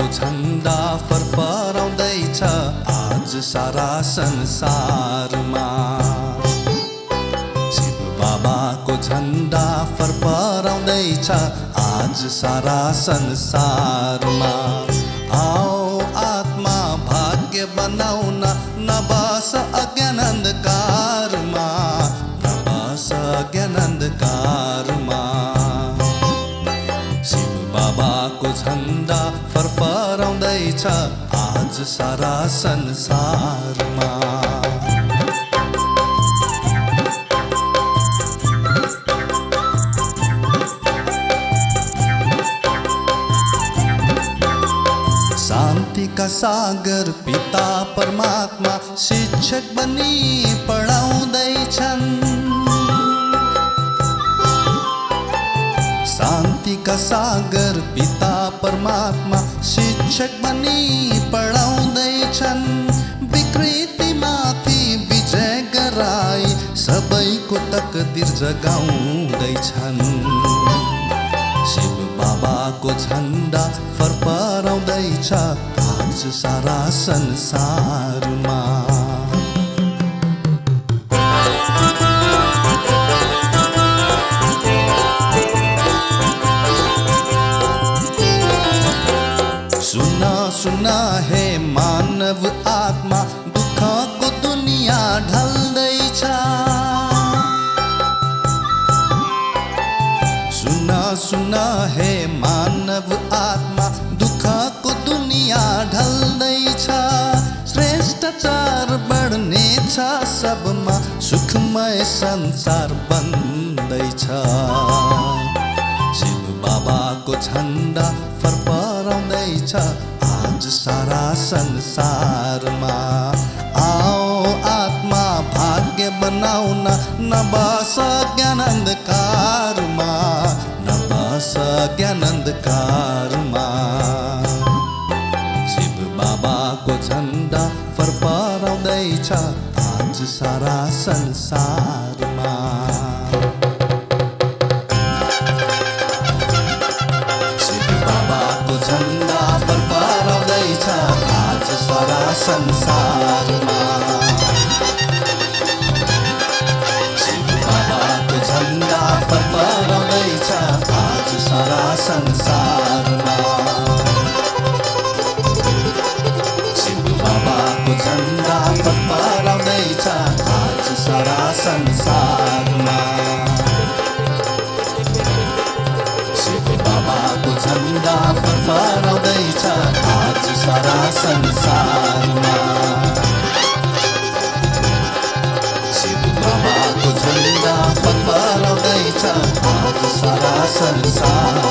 झण्डा फरफराउँदैछ आज सारा संसारमा। शिव बाबाको झण्डा फरफराउँदैछ आज सारा संसारमा। आओ आत्मा भाग्य बनाउन नबस अज्ञान अन्धकारमा, नबस अज्ञान अन्धकारमा। शिव बाबाको झण्डा फरफराउँदैछ आज सारा संसारमा। शान्ति का सागर पिता परमात्मा शिक्षक बनी पढाउँदैछन्। शान्ति का सागर पिता परमात्मा शिक्षक बनी पढाउँदैछन्। विकृतिमाथि विजय गराई सबैको तकदिर जगाउँदैछन्। शिव बाबाको झण्डा फरफराउँदैछ आज सारा संसारमा। सुना सुना हे मानव आत्मा दुःखको दुनिया ढल्दैछ। सुना सुना हे मानव आत्मा दुःखको दुनिया ढल्दैछ। श्रेष्ठाचार बढ्नेछ सबमा सुखमय संसार बन्दैछ। शिव बाबाको झण्डा फरफराउँदैछ आज सारा संसारमा। आओ आत्मा भाग्य बनाउन नबस ज्ञान अन्धकारमा, नबस ज्ञान अन्धकारमा। शिव बाबाको झण्डा फरफराउँदैछ आज सारा संसारमा। झण्डा फरफराउँदैछ आज सारा संसारमा। शिव बाबाको झण्डा फरफराउँदैछ आज सारा संसारमा। शिव बाबाको झण्डा फरफराउँदैछ आज सारा संसारमा। शिव बाबाको झण्डा फरफराउँदैछ आज सारा संसारमा। शिव बाबाको झण्डा फरफराउँदैछ आज सारा संसारमा।